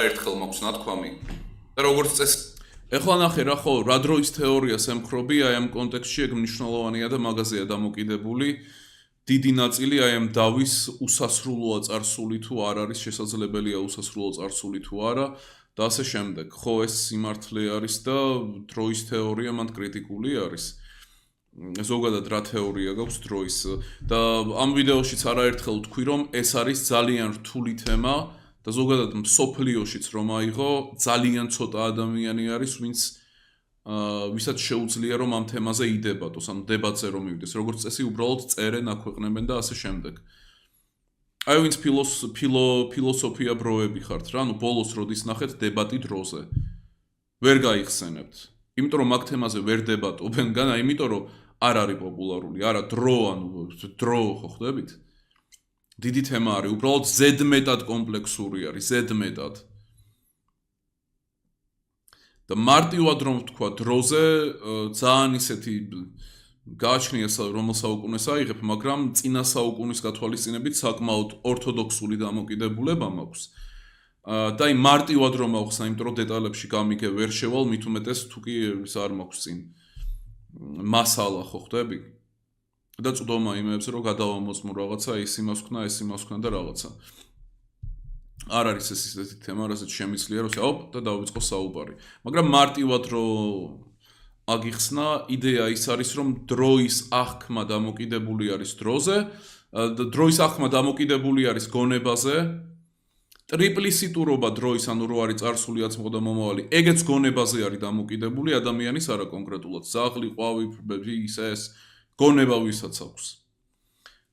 არაერთხელ მაქვს ნათქვამი და როგორც წესი ეხლა ნახე რა ხო რა დროის თეორიას ემხრობი აი ამ კონტექსტში ეგ მნიშვნელოვანია და მაგაზეა დამოკიდებული დიდი ნაწილი აი ამ დავის უსასრულოა წარსული თუ არ არის შესაძლებელია უსასრულო წარსული თუ არა და ასე შემდეგ ხო ეს სიმართლე არის და დროის თეორია მანდ კრიტიკული არის ზოგადად რა თეორია გაქვს დროის და ამ ვიდეოშიც არაერთხელ ვთქვი რომ ეს არის ძალიან რთული თემა და ზოგადად მსოფლიოშიც რომ აიღო ძალიან ცოტა ადამიანი არის ვინც ვისაც შეუძლია რომ ამ თემაზე იდებატოს ან დებატზე რომ მივიდეს როგორც წესი უბრალოდ წერენ აქვეყნებენ და ასე შემდეგ აი ვინც ფილოსოფია ბროები ხართ რა ანუ ბოლოს როდის ნახეთ დებატი დროზე ვერ გაიხსენებთ იმიტომ რომ მაგ თემაზე ვერ დებატობენ განა იმიტომ რომ არ არის პოპულარული არა დრო ანუ დრო ხო ხდებით დიდი თემა არის უბრალოდ ზედმეტად კომპლექსური არის ზედმეტად და მარტივად რომ ვთქვა დროზე ძალიან ისეთი გააჩნია რომელ საუკუნეს აიღებ მაგრამ წინა საუკუნის გათვალისწინებით საკმაოდ ორთოდოქსული დამოკიდებულება მაქვს და აი მარტივად რომ ავხსნა იმიტომ რომ დეტალებში გამიგე ვერ შევალ მით უმეტეს თუ კი ის არ მაქვს წინ მასალა ხო ხდები და წვდომა იმეებზე რომ გადავამოწმო რაღაცა ის იმას ვქნა და რაღაცა არ არის ეს ისეთი თემა რასაც შემიძლია რომ აუ და დავიწყო საუბარი მაგრამ მარტივად რომ აგიხსნა იდეა ის არის რომ დროის აღქმა დამოკიდებული არის დროზე და დროის აღქმა დამოკიდებული არის გონებაზე ტრიპლისიტურობა დროის ანუ რო არის წარსული აწმყო და მომავალი ეგეც გონებაზე არის დამოკიდებული ადამიანის არა კონკრეტულად ზაღლი ყვავი ის გონება ვისაც აქვს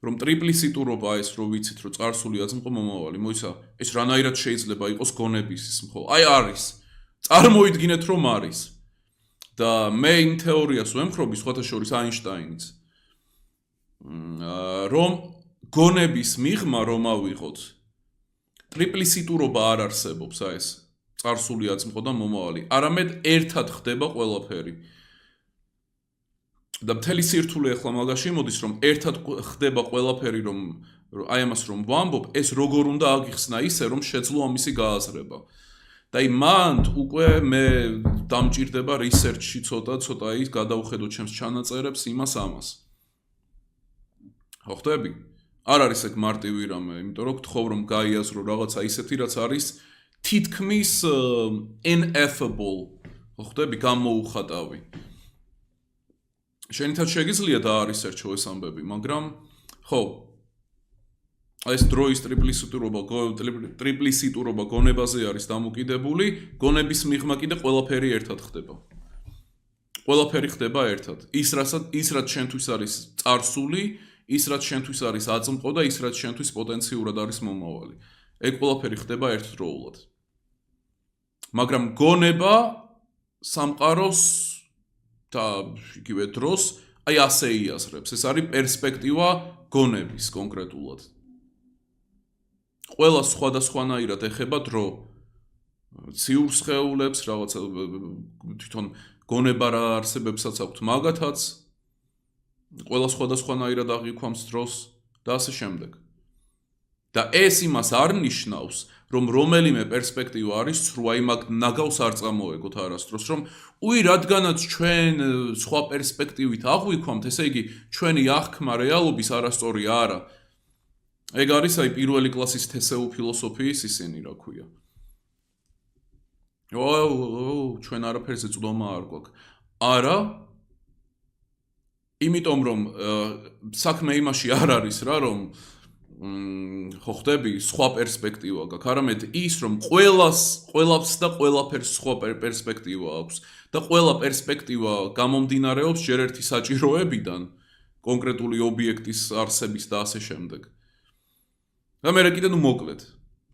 რომ ტრიპლისიტურობა ეს რო ვიცით რომ წარსული აწმყო მომავალი მოიცა ეს რანაირად შეიძლება იყოს გონების ის მხოლოდ აი არის წარმოიდგინეთ რომ არის და მე იმ თეორიას ვემხრობი სხვათა შორის აინშტაინიც რომ გონების მიღმა რომ ავიღოთ ტრიპლისიტურობა არ არსებობს აი ეს წარსული აწმყო და მომავალი არამედ ერთად ხდება ყველაფერი და მთელი სირთულე ახლა მაგაში მოდის რომ ერთად ხდება ყველაფერი რომ აი ამას რომ ვამბობ ეს როგორ უნდა აგიხსნა ისე რომ შეძლო ამისი გააზრება და აი მანდ უკვე მე დამჭირდება რისერჩში ცოტა ის გადავხედო ჩემს ჩანაწერებს იმას ამას ხო ხდები არ არის ეგ მარტივი რამე იმიტომ რომ გთხოვ რომ გაიაზრო რაღაცა ისეთი რაც არის თითქმის ineffable ხო ხდები გამოუხატავი შენითაც შეგიძლია დაარისერჩო ეს ამბები მაგრამ ხო ეს დროის ტრიპლისიტურობა გონებაზე არის დამოკიდებული გონების მიღმა კიდე ყველაფერი ერთად ხდება ყველაფერი ხდება ერთად ის რაც შენთვის არის წარსული ის რაც შენთვის არის აწმყო და ის რაც შენთვის პოტენციურად არის მომავალი ეგ ყველაფერი ხდება ერთდროულად მაგრამ გონება სამყაროს და იგივე დროს აი ასე იაზრებს ეს არის პერსპექტივა გონების კონკრეტულად ყველა სხვადასხვანაირად ეხება დრო ციურ სხეულებს რაღაცა თვითონ გონება რა არსებებსაც აქვთ მაგათაც ყველა სხვადასხვანაირად აღიქვამს დროს და ასე შემდეგ და ეს იმას არ ნიშნავს რომ რომელიმე პერსპექტივა არის სრულ აი მაგ ნაგავს არ წამოეგოთ არასდროს რომ უი რადგანაც ჩვენ სხვა პერსპექტივით აღვიქვამთ ესე იგი ჩვენი აღქმა რეალობის არასწორი არა ეგ არის აი პირველი კლასის თესეუ ფილოსოფიის ისინი რა ქვია ჩვენ არაფერზე წვდომა არ გვაქვს არა იმიტომ რომ საქმე იმაში არ არის რა რომ ხო ხდები სხვა პერსპექტივა გაქვს არამედ ის რომ ყველას და ყველაფერს სხვა პერსპექტივა აქვს და ყველა პერსპექტივა გამომდინარეობს ჯერ ერთი საჭიროებიდან კონკრეტული ობიექტის არსების და ასე შემდეგ და მე კიდე ნუ მოკლედ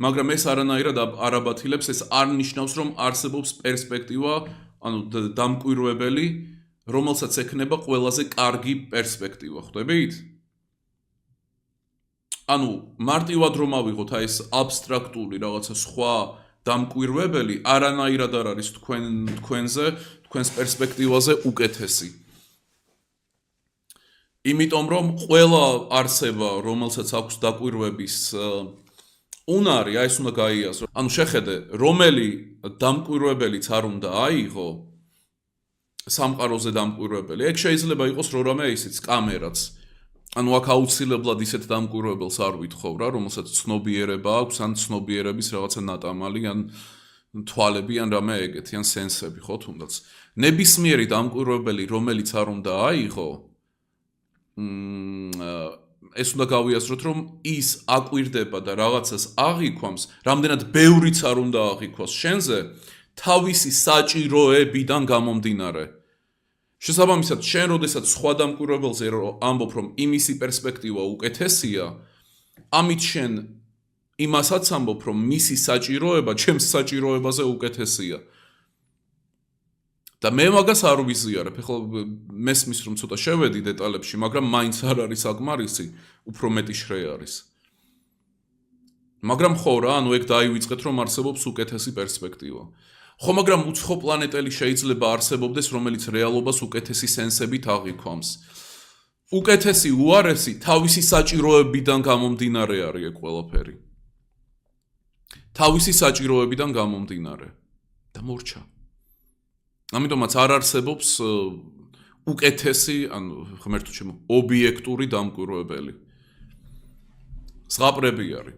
მაგრამ ეს არანაირად არ აბათილებს ეს არ ნიშნავს რომ არსებობს პერსპექტივა ანუ დამკვირვებელი რომელსაც ექნება ყველაზე კარგი პერსპექტივა ხვდებით ანუ მარტივად რომ ავიღოთ აი ეს აბსტრაქტული რაღაცა სხვა დამკვირვებელი არანაირად არ არის თქვენზე თქვენს პერსპექტივაზე უკეთესი იმიტომ რომ ყველა არსება რომელსაც აქვს დაკვირვების უნარი, აი ეს უნდა გაიაზრო. ანუ შეხედე, რომელი დამკვირვებელიც არ უნდა აიღო სამყაროზე დამკვირვებელი. ეგ შეიძლება იყოს რამე ისიც კამერაც. ანუ აქ აუცილებლად ისეთ დამკვირვებელს არ ვითხოვ რა, რომელსაც ცნობიერება აქვს, ან ცნობიერების რაღაცა ნატამალი, ან თვალები, ან რამე ეგეთი, ან სენსები, ხო თუნდაც. ნებისმიერი დამკვირვებელი, რომელიც არ უნდა აიღო, ეს უნდა გავიაზროთ, რომ ის აკვირდება და რაღაცას აღიქვამს, რამდენად ბევრიც არ უნდა აღიქვას შენზე, თავისი საჭიროებიდან გამომდინარე. შესაბამისად, შენ როდესაც სხვა დამკვირვებელზე ამბობ, რომ იმისი პერსპექტივა უკეთესია, ამით შენ იმასაც ამბობ, რომ მისი საჭიროება ჩემს საჭიროებაზე უკეთესია. და მე მაგას არ ვიზიარებ. ეხლა მესმის რომ ცოტა შევედი დეტალებში, მაგრამ მაინც არ არის აკმარისი, უფრო მეტი შრე არის. მაგრამ ხო რა, ანუ ეგ დაივიწყეთ, რომ არსებობს უკეთესი პერსპექტივა. ხო, მაგრამ უცხო პლანეტელი შეიძლება არსებობდეს, რომელიც რეალობას უკეთესი სენსებით აღიქვამს. უკეთესი უარესი თავისი საჭიროებიდან გამომდინარე არის ეგ ყველაფერი. თავისი საჭიროებიდან გამომდინარე. და მორჩა. ამიტომაც არ არსებობს უკეთესი, ანუ ღმერთო ჩემო, ობიექტური დამკვირვებელი. ზღაპრები არის.